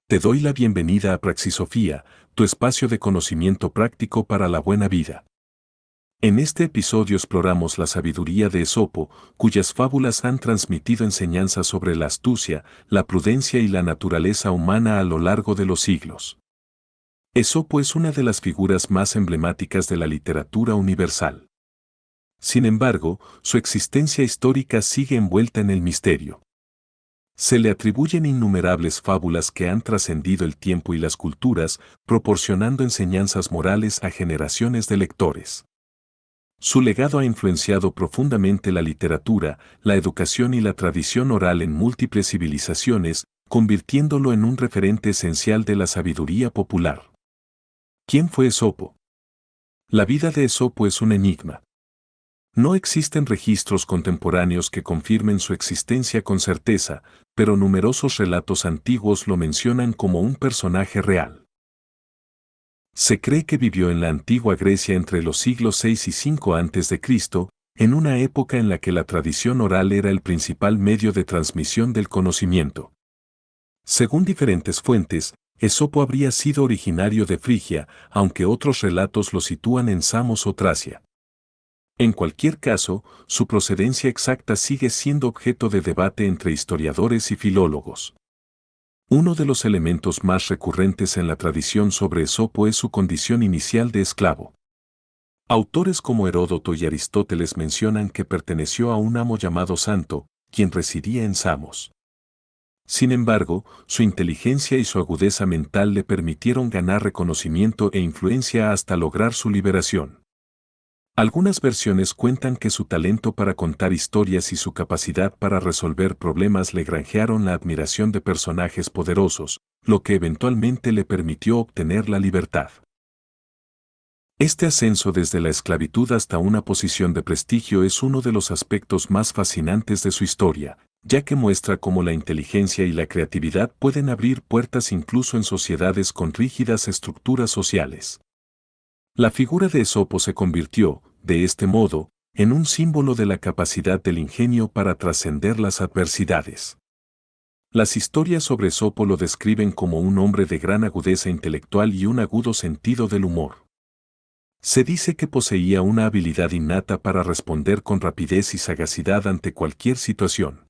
Te doy la bienvenida a Praxisofía, tu espacio de conocimiento práctico para la buena vida. En este episodio exploramos la sabiduría de Esopo, cuyas fábulas han transmitido enseñanzas sobre la astucia, la prudencia y la naturaleza humana a lo largo de los siglos. Esopo es una de las figuras más emblemáticas de la literatura universal. Sin embargo, su existencia histórica sigue envuelta en el misterio. Se le atribuyen innumerables fábulas que han trascendido el tiempo y las culturas, proporcionando enseñanzas morales a generaciones de lectores. Su legado ha influenciado profundamente la literatura, la educación y la tradición oral en múltiples civilizaciones, convirtiéndolo en un referente esencial de la sabiduría popular. ¿Quién fue Esopo? La vida de Esopo es un enigma. No existen registros contemporáneos que confirmen su existencia con certeza, pero numerosos relatos antiguos lo mencionan como un personaje real. Se cree que vivió en la antigua Grecia entre los siglos 6 y 5 a.C., en una época en la que la tradición oral era el principal medio de transmisión del conocimiento. Según diferentes fuentes, Esopo habría sido originario de Frigia, aunque otros relatos lo sitúan en Samos o Tracia. En cualquier caso, su procedencia exacta sigue siendo objeto de debate entre historiadores y filólogos. Uno de los elementos más recurrentes en la tradición sobre Esopo es su condición inicial de esclavo. Autores como Heródoto y Aristóteles mencionan que perteneció a un amo llamado Santo, quien residía en Samos. Sin embargo, su inteligencia y su agudeza mental le permitieron ganar reconocimiento e influencia hasta lograr su liberación. Algunas versiones cuentan que su talento para contar historias y su capacidad para resolver problemas le granjearon la admiración de personajes poderosos, lo que eventualmente le permitió obtener la libertad. Este ascenso desde la esclavitud hasta una posición de prestigio es uno de los aspectos más fascinantes de su historia, ya que muestra cómo la inteligencia y la creatividad pueden abrir puertas incluso en sociedades con rígidas estructuras sociales. La figura de Esopo se convirtió, de este modo, en un símbolo de la capacidad del ingenio para trascender las adversidades. Las historias sobre Esopo lo describen como un hombre de gran agudeza intelectual y un agudo sentido del humor. Se dice que poseía una habilidad innata para responder con rapidez y sagacidad ante cualquier situación.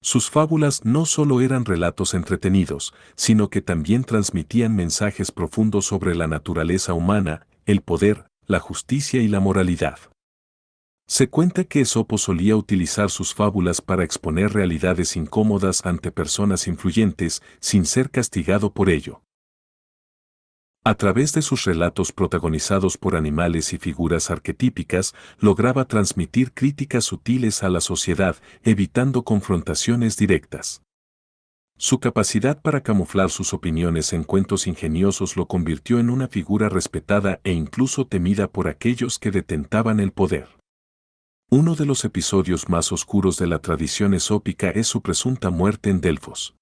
Sus fábulas no solo eran relatos entretenidos, sino que también transmitían mensajes profundos sobre la naturaleza humana, el poder, la justicia y la moralidad. Se cuenta que Esopo solía utilizar sus fábulas para exponer realidades incómodas ante personas influyentes, sin ser castigado por ello. A través de sus relatos protagonizados por animales y figuras arquetípicas, lograba transmitir críticas sutiles a la sociedad, evitando confrontaciones directas. Su capacidad para camuflar sus opiniones en cuentos ingeniosos lo convirtió en una figura respetada e incluso temida por aquellos que detentaban el poder. Uno de los episodios más oscuros de la tradición esópica es su presunta muerte en Delfos.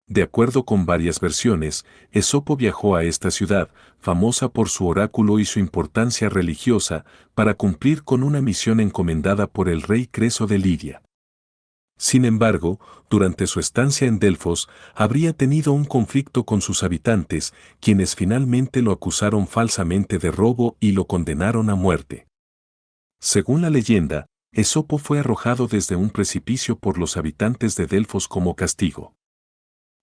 De acuerdo con varias versiones, Esopo viajó a esta ciudad, famosa por su oráculo y su importancia religiosa, para cumplir con una misión encomendada por el rey Creso de Lidia. Sin embargo, durante su estancia en Delfos, habría tenido un conflicto con sus habitantes, quienes finalmente lo acusaron falsamente de robo y lo condenaron a muerte. Según la leyenda, Esopo fue arrojado desde un precipicio por los habitantes de Delfos como castigo.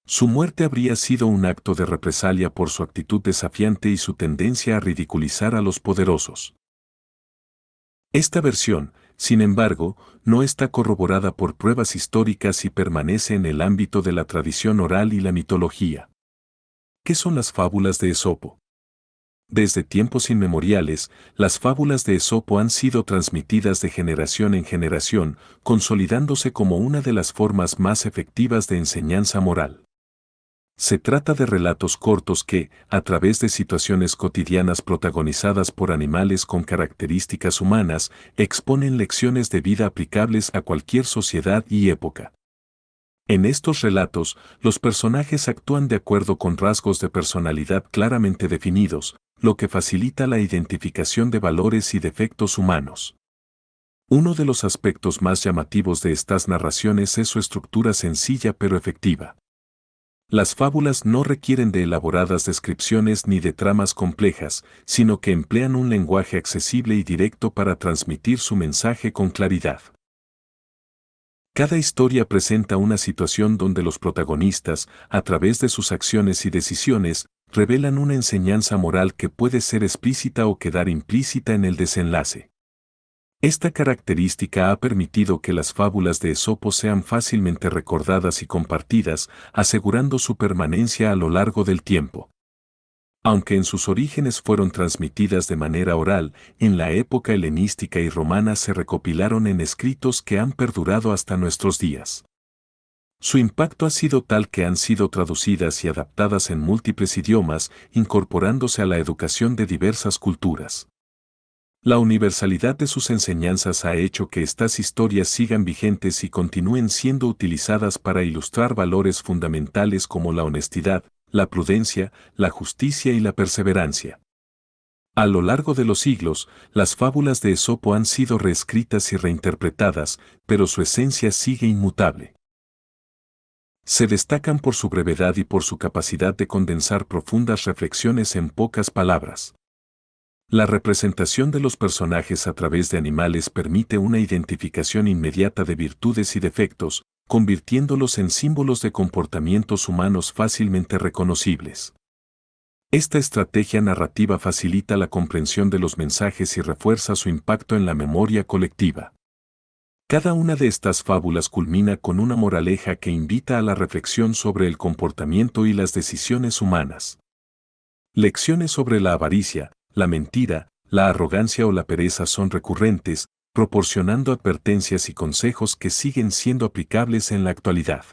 Su muerte habría sido un acto de represalia por su actitud desafiante y su tendencia a ridiculizar a los poderosos. Esta versión, sin embargo, no está corroborada por pruebas históricas y permanece en el ámbito de la tradición oral y la mitología. ¿Qué son las fábulas de Esopo? Desde tiempos inmemoriales, las fábulas de Esopo han sido transmitidas de generación en generación, consolidándose como una de las formas más efectivas de enseñanza moral. Se trata de relatos cortos que, a través de situaciones cotidianas protagonizadas por animales con características humanas, exponen lecciones de vida aplicables a cualquier sociedad y época. En estos relatos, los personajes actúan de acuerdo con rasgos de personalidad claramente definidos, lo que facilita la identificación de valores y defectos humanos. Uno de los aspectos más llamativos de estas narraciones es su estructura sencilla pero efectiva. Las fábulas no requieren de elaboradas descripciones ni de tramas complejas, sino que emplean un lenguaje accesible y directo para transmitir su mensaje con claridad. Cada historia presenta una situación donde los protagonistas, a través de sus acciones y decisiones, revelan una enseñanza moral que puede ser explícita o quedar implícita en el desenlace. Esta característica ha permitido que las fábulas de Esopo sean fácilmente recordadas y compartidas, asegurando su permanencia a lo largo del tiempo. Aunque en sus orígenes fueron transmitidas de manera oral, en la época helenística y romana se recopilaron en escritos que han perdurado hasta nuestros días. Su impacto ha sido tal que han sido traducidas y adaptadas en múltiples idiomas, incorporándose a la educación de diversas culturas. La universalidad de sus enseñanzas ha hecho que estas historias sigan vigentes y continúen siendo utilizadas para ilustrar valores fundamentales como la honestidad, la prudencia, la justicia y la perseverancia. A lo largo de los siglos, las fábulas de Esopo han sido reescritas y reinterpretadas, pero su esencia sigue inmutable. Se destacan por su brevedad y por su capacidad de condensar profundas reflexiones en pocas palabras. La representación de los personajes a través de animales permite una identificación inmediata de virtudes y defectos, convirtiéndolos en símbolos de comportamientos humanos fácilmente reconocibles. Esta estrategia narrativa facilita la comprensión de los mensajes y refuerza su impacto en la memoria colectiva. Cada una de estas fábulas culmina con una moraleja que invita a la reflexión sobre el comportamiento y las decisiones humanas. Lecciones sobre la avaricia, la mentira, la arrogancia o la pereza son recurrentes, proporcionando advertencias y consejos que siguen siendo aplicables en la actualidad.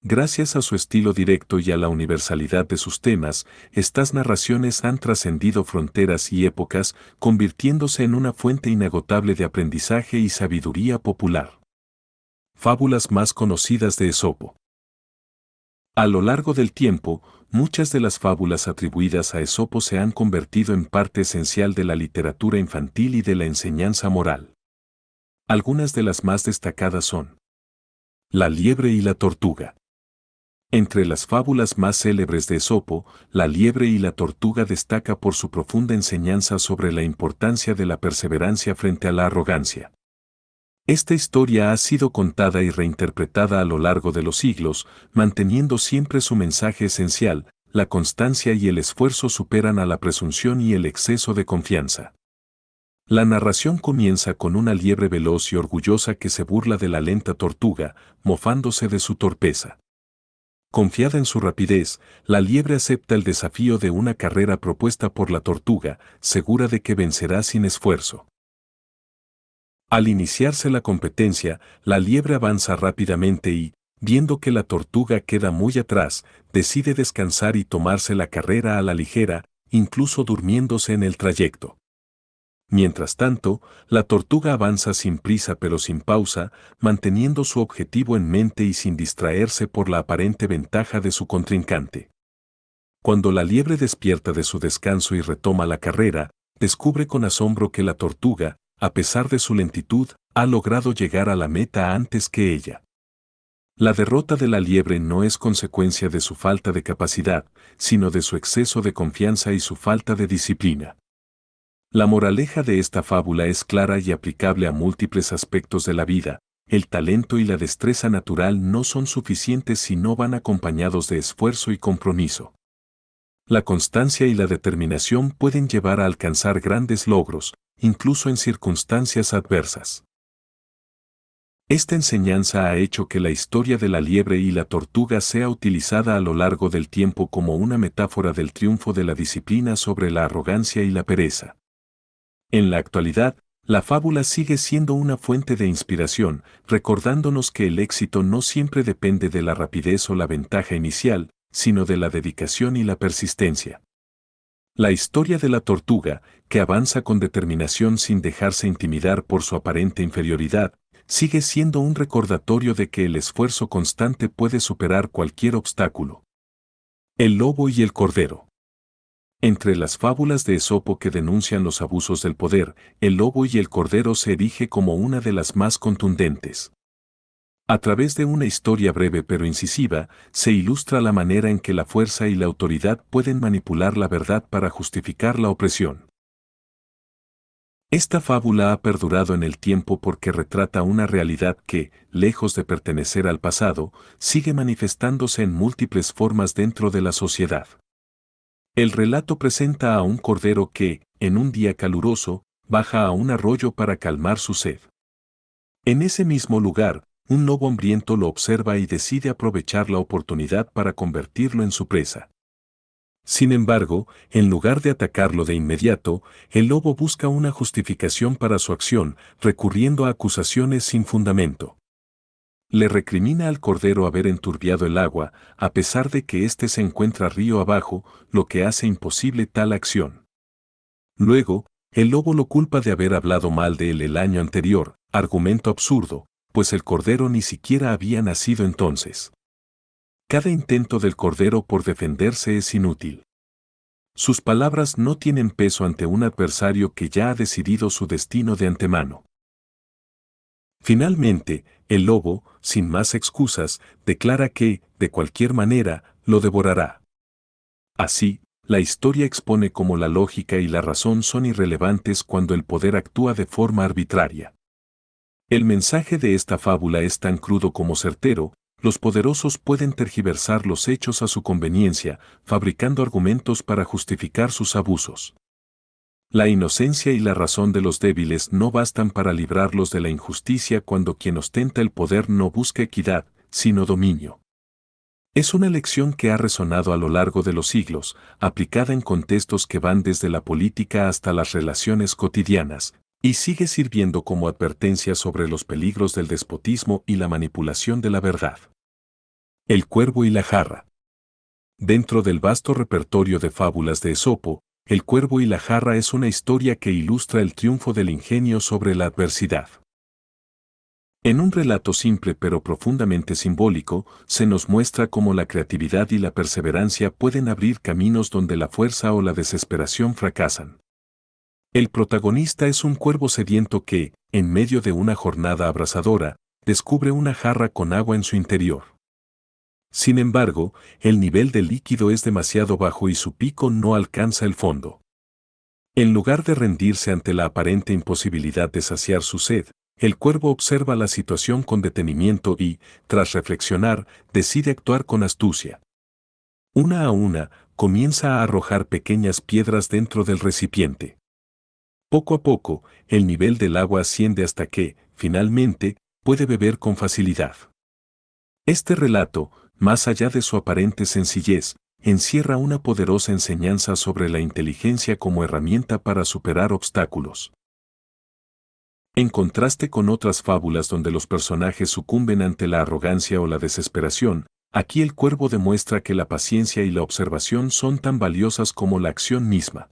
Gracias a su estilo directo y a la universalidad de sus temas, estas narraciones han trascendido fronteras y épocas, convirtiéndose en una fuente inagotable de aprendizaje y sabiduría popular. Fábulas más conocidas de Esopo. A lo largo del tiempo, muchas de las fábulas atribuidas a Esopo se han convertido en parte esencial de la literatura infantil y de la enseñanza moral. Algunas de las más destacadas son La liebre y la tortuga. Entre las fábulas más célebres de Esopo, La liebre y la tortuga destaca por su profunda enseñanza sobre la importancia de la perseverancia frente a la arrogancia. Esta historia ha sido contada y reinterpretada a lo largo de los siglos, manteniendo siempre su mensaje esencial: la constancia y el esfuerzo superan a la presunción y el exceso de confianza. La narración comienza con una liebre veloz y orgullosa que se burla de la lenta tortuga, mofándose de su torpeza. Confiada en su rapidez, la liebre acepta el desafío de una carrera propuesta por la tortuga, segura de que vencerá sin esfuerzo. Al iniciarse la competencia, la liebre avanza rápidamente y, viendo que la tortuga queda muy atrás, decide descansar y tomarse la carrera a la ligera, incluso durmiéndose en el trayecto. Mientras tanto, la tortuga avanza sin prisa pero sin pausa, manteniendo su objetivo en mente y sin distraerse por la aparente ventaja de su contrincante. Cuando la liebre despierta de su descanso y retoma la carrera, descubre con asombro que la tortuga, a pesar de su lentitud, ha logrado llegar a la meta antes que ella. La derrota de la liebre no es consecuencia de su falta de capacidad, sino de su exceso de confianza y su falta de disciplina. La moraleja de esta fábula es clara y aplicable a múltiples aspectos de la vida. El talento y la destreza natural no son suficientes si no van acompañados de esfuerzo y compromiso. La constancia y la determinación pueden llevar a alcanzar grandes logros, incluso en circunstancias adversas. Esta enseñanza ha hecho que la historia de la liebre y la tortuga sea utilizada a lo largo del tiempo como una metáfora del triunfo de la disciplina sobre la arrogancia y la pereza. En la actualidad, la fábula sigue siendo una fuente de inspiración, recordándonos que el éxito no siempre depende de la rapidez o la ventaja inicial, sino de la dedicación y la persistencia. La historia de la tortuga, que avanza con determinación sin dejarse intimidar por su aparente inferioridad, sigue siendo un recordatorio de que el esfuerzo constante puede superar cualquier obstáculo. El lobo y el cordero. Entre las fábulas de Esopo que denuncian los abusos del poder, el lobo y el cordero se erige como una de las más contundentes. A través de una historia breve pero incisiva, se ilustra la manera en que la fuerza y la autoridad pueden manipular la verdad para justificar la opresión. Esta fábula ha perdurado en el tiempo porque retrata una realidad que, lejos de pertenecer al pasado, sigue manifestándose en múltiples formas dentro de la sociedad. El relato presenta a un cordero que, en un día caluroso, baja a un arroyo para calmar su sed. En ese mismo lugar, un lobo hambriento lo observa y decide aprovechar la oportunidad para convertirlo en su presa. Sin embargo, en lugar de atacarlo de inmediato, el lobo busca una justificación para su acción, recurriendo a acusaciones sin fundamento. Le recrimina al cordero haber enturbiado el agua, a pesar de que éste se encuentra río abajo, lo que hace imposible tal acción. Luego, el lobo lo culpa de haber hablado mal de él el año anterior, argumento absurdo, pues el cordero ni siquiera había nacido entonces. Cada intento del cordero por defenderse es inútil. Sus palabras no tienen peso ante un adversario que ya ha decidido su destino de antemano. Finalmente, el lobo, sin más excusas, declara que, de cualquier manera, lo devorará. Así, la historia expone cómo la lógica y la razón son irrelevantes cuando el poder actúa de forma arbitraria. El mensaje de esta fábula es tan crudo como certero: los poderosos pueden tergiversar los hechos a su conveniencia, fabricando argumentos para justificar sus abusos. La inocencia y la razón de los débiles no bastan para librarlos de la injusticia cuando quien ostenta el poder no busca equidad, sino dominio. Es una lección que ha resonado a lo largo de los siglos, aplicada en contextos que van desde la política hasta las relaciones cotidianas, y sigue sirviendo como advertencia sobre los peligros del despotismo y la manipulación de la verdad. El cuervo y la jarra. Dentro del vasto repertorio de fábulas de Esopo, El cuervo y la jarra es una historia que ilustra el triunfo del ingenio sobre la adversidad. En un relato simple pero profundamente simbólico, se nos muestra cómo la creatividad y la perseverancia pueden abrir caminos donde la fuerza o la desesperación fracasan. El protagonista es un cuervo sediento que, en medio de una jornada abrasadora, descubre una jarra con agua en su interior. Sin embargo, el nivel de líquido es demasiado bajo y su pico no alcanza el fondo. En lugar de rendirse ante la aparente imposibilidad de saciar su sed, el cuervo observa la situación con detenimiento y, tras reflexionar, decide actuar con astucia. Una a una, comienza a arrojar pequeñas piedras dentro del recipiente. Poco a poco, el nivel del agua asciende hasta que, finalmente, puede beber con facilidad. Este relato, más allá de su aparente sencillez, encierra una poderosa enseñanza sobre la inteligencia como herramienta para superar obstáculos. En contraste con otras fábulas donde los personajes sucumben ante la arrogancia o la desesperación, aquí el cuervo demuestra que la paciencia y la observación son tan valiosas como la acción misma.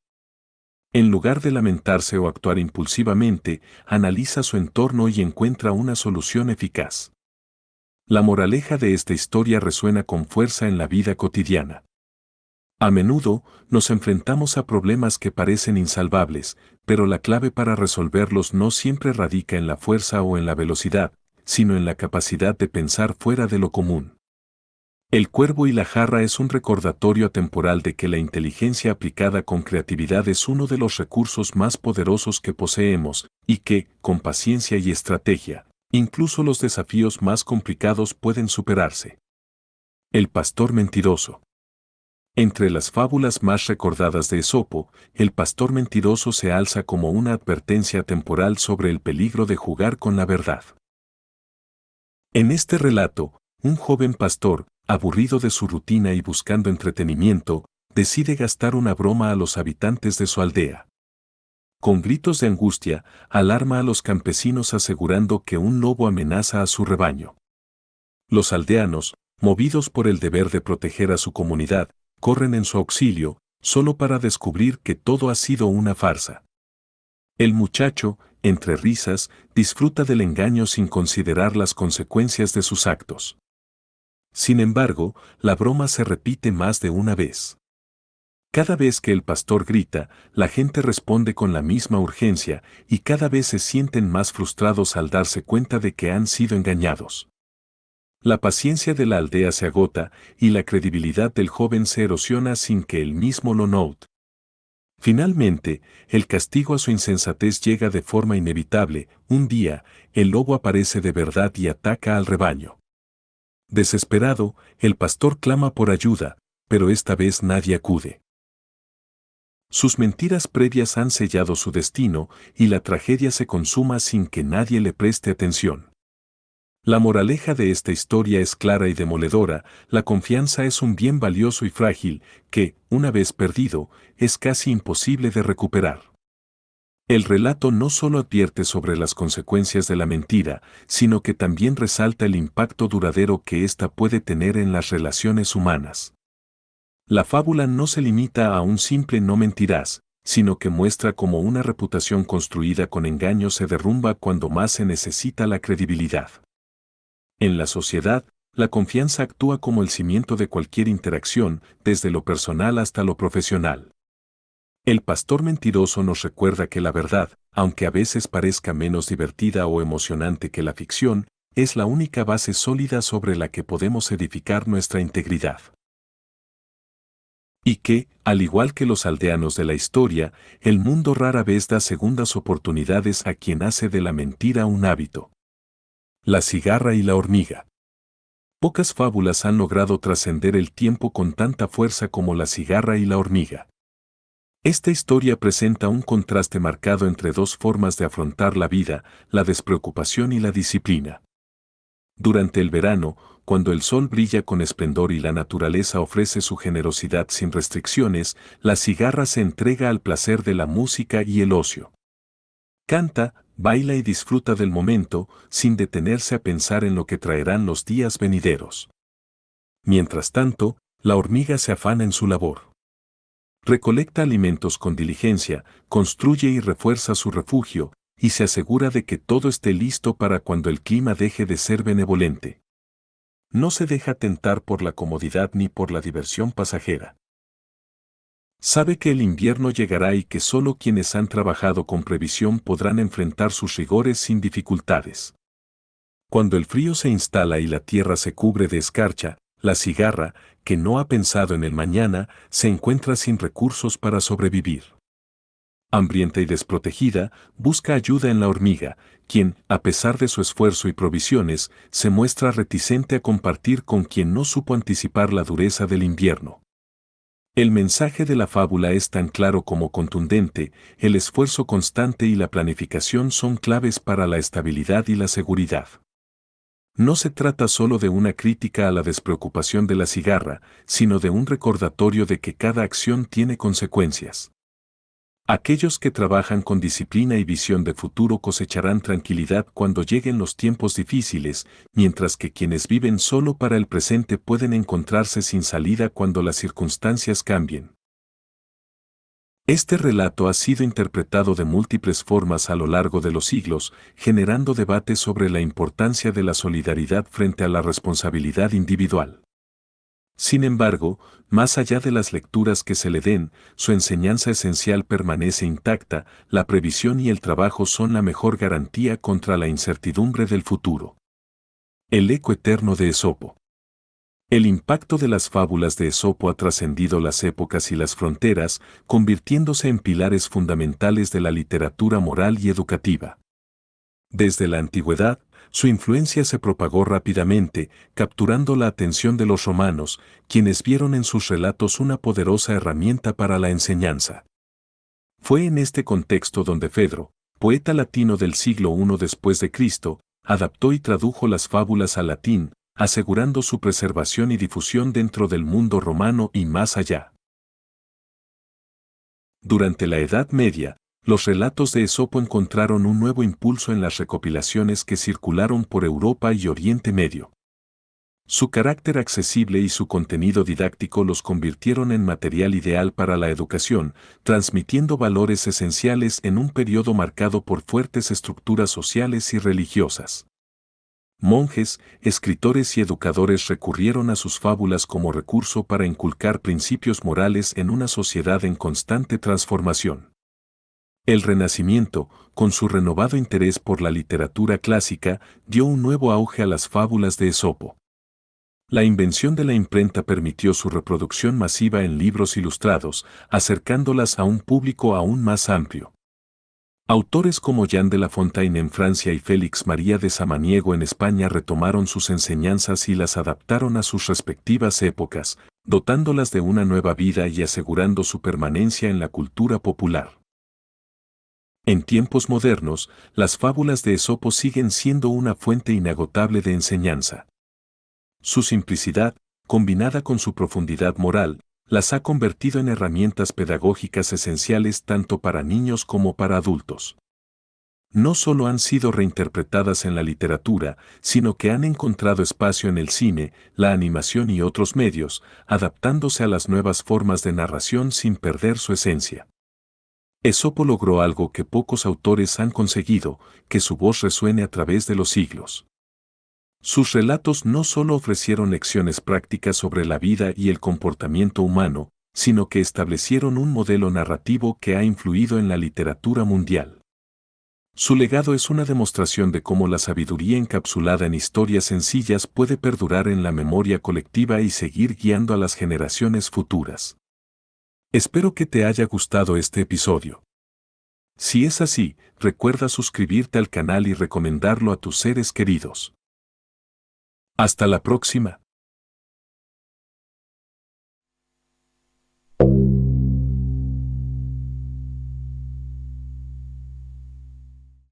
En lugar de lamentarse o actuar impulsivamente, analiza su entorno y encuentra una solución eficaz. La moraleja de esta historia resuena con fuerza en la vida cotidiana. A menudo, nos enfrentamos a problemas que parecen insalvables, pero la clave para resolverlos no siempre radica en la fuerza o en la velocidad, sino en la capacidad de pensar fuera de lo común. El cuervo y la jarra es un recordatorio atemporal de que la inteligencia aplicada con creatividad es uno de los recursos más poderosos que poseemos, y que, con paciencia y estrategia, incluso los desafíos más complicados pueden superarse. El pastor mentiroso. Entre las fábulas más recordadas de Esopo, el pastor mentiroso se alza como una advertencia temporal sobre el peligro de jugar con la verdad. En este relato, un joven pastor, aburrido de su rutina y buscando entretenimiento, decide gastar una broma a los habitantes de su aldea. Con gritos de angustia, alarma a los campesinos asegurando que un lobo amenaza a su rebaño. Los aldeanos, movidos por el deber de proteger a su comunidad, corren en su auxilio, solo para descubrir que todo ha sido una farsa. El muchacho, entre risas, disfruta del engaño sin considerar las consecuencias de sus actos. Sin embargo, la broma se repite más de una vez. Cada vez que el pastor grita, la gente responde con la misma urgencia, y cada vez se sienten más frustrados al darse cuenta de que han sido engañados. La paciencia de la aldea se agota y la credibilidad del joven se erosiona sin que él mismo lo note. Finalmente, el castigo a su insensatez llega de forma inevitable. Un día, el lobo aparece de verdad y ataca al rebaño. Desesperado, el pastor clama por ayuda, pero esta vez nadie acude. Sus mentiras previas han sellado su destino y la tragedia se consuma sin que nadie le preste atención. La moraleja de esta historia es clara y demoledora: la confianza es un bien valioso y frágil que, una vez perdido, es casi imposible de recuperar. El relato no solo advierte sobre las consecuencias de la mentira, sino que también resalta el impacto duradero que ésta puede tener en las relaciones humanas. La fábula no se limita a un simple no mentirás, sino que muestra cómo una reputación construida con engaño se derrumba cuando más se necesita la credibilidad. En la sociedad, la confianza actúa como el cimiento de cualquier interacción, desde lo personal hasta lo profesional. El pastor mentiroso nos recuerda que la verdad, aunque a veces parezca menos divertida o emocionante que la ficción, es la única base sólida sobre la que podemos edificar nuestra integridad. Y que, al igual que los aldeanos de la historia, el mundo rara vez da segundas oportunidades a quien hace de la mentira un hábito. La cigarra y la hormiga. Pocas fábulas han logrado trascender el tiempo con tanta fuerza como la cigarra y la hormiga. Esta historia presenta un contraste marcado entre dos formas de afrontar la vida: la despreocupación y la disciplina. Durante el verano, cuando el sol brilla con esplendor y la naturaleza ofrece su generosidad sin restricciones, la cigarra se entrega al placer de la música y el ocio. Canta, baila y disfruta del momento, sin detenerse a pensar en lo que traerán los días venideros. Mientras tanto, la hormiga se afana en su labor. Recolecta alimentos con diligencia, construye y refuerza su refugio, y se asegura de que todo esté listo para cuando el clima deje de ser benevolente. No se deja tentar por la comodidad ni por la diversión pasajera. Sabe que el invierno llegará y que solo quienes han trabajado con previsión podrán enfrentar sus rigores sin dificultades. Cuando el frío se instala y la tierra se cubre de escarcha, la cigarra, que no ha pensado en el mañana, se encuentra sin recursos para sobrevivir. Hambrienta y desprotegida, busca ayuda en la hormiga, quien, a pesar de su esfuerzo y provisiones, se muestra reticente a compartir con quien no supo anticipar la dureza del invierno. El mensaje de la fábula es tan claro como contundente: el esfuerzo constante y la planificación son claves para la estabilidad y la seguridad. No se trata solo de una crítica a la despreocupación de la cigarra, sino de un recordatorio de que cada acción tiene consecuencias. Aquellos que trabajan con disciplina y visión de futuro cosecharán tranquilidad cuando lleguen los tiempos difíciles, mientras que quienes viven solo para el presente pueden encontrarse sin salida cuando las circunstancias cambien. Este relato ha sido interpretado de múltiples formas a lo largo de los siglos, generando debates sobre la importancia de la solidaridad frente a la responsabilidad individual. Sin embargo, más allá de las lecturas que se le den, su enseñanza esencial permanece intacta: la previsión y el trabajo son la mejor garantía contra la incertidumbre del futuro. El eco eterno de Esopo. El impacto de las fábulas de Esopo ha trascendido las épocas y las fronteras, convirtiéndose en pilares fundamentales de la literatura moral y educativa. Desde la antigüedad, su influencia se propagó rápidamente, capturando la atención de los romanos, quienes vieron en sus relatos una poderosa herramienta para la enseñanza. Fue en este contexto donde Fedro, poeta latino del siglo I después de Cristo, adaptó y tradujo las fábulas al latín, asegurando su preservación y difusión dentro del mundo romano y más allá. Durante la Edad Media, los relatos de Esopo encontraron un nuevo impulso en las recopilaciones que circularon por Europa y Oriente Medio. Su carácter accesible y su contenido didáctico los convirtieron en material ideal para la educación, transmitiendo valores esenciales en un periodo marcado por fuertes estructuras sociales y religiosas. Monjes, escritores y educadores recurrieron a sus fábulas como recurso para inculcar principios morales en una sociedad en constante transformación. El Renacimiento, con su renovado interés por la literatura clásica, dio un nuevo auge a las fábulas de Esopo. La invención de la imprenta permitió su reproducción masiva en libros ilustrados, acercándolas a un público aún más amplio. Autores como Jean de La Fontaine en Francia y Félix María de Samaniego en España retomaron sus enseñanzas y las adaptaron a sus respectivas épocas, dotándolas de una nueva vida y asegurando su permanencia en la cultura popular. En tiempos modernos, las fábulas de Esopo siguen siendo una fuente inagotable de enseñanza. Su simplicidad, combinada con su profundidad moral, las ha convertido en herramientas pedagógicas esenciales tanto para niños como para adultos. No solo han sido reinterpretadas en la literatura, sino que han encontrado espacio en el cine, la animación y otros medios, adaptándose a las nuevas formas de narración sin perder su esencia. Esopo logró algo que pocos autores han conseguido, que su voz resuene a través de los siglos. Sus relatos no solo ofrecieron lecciones prácticas sobre la vida y el comportamiento humano, sino que establecieron un modelo narrativo que ha influido en la literatura mundial. Su legado es una demostración de cómo la sabiduría encapsulada en historias sencillas puede perdurar en la memoria colectiva y seguir guiando a las generaciones futuras. Espero que te haya gustado este episodio. Si es así, recuerda suscribirte al canal y recomendarlo a tus seres queridos. Hasta la próxima.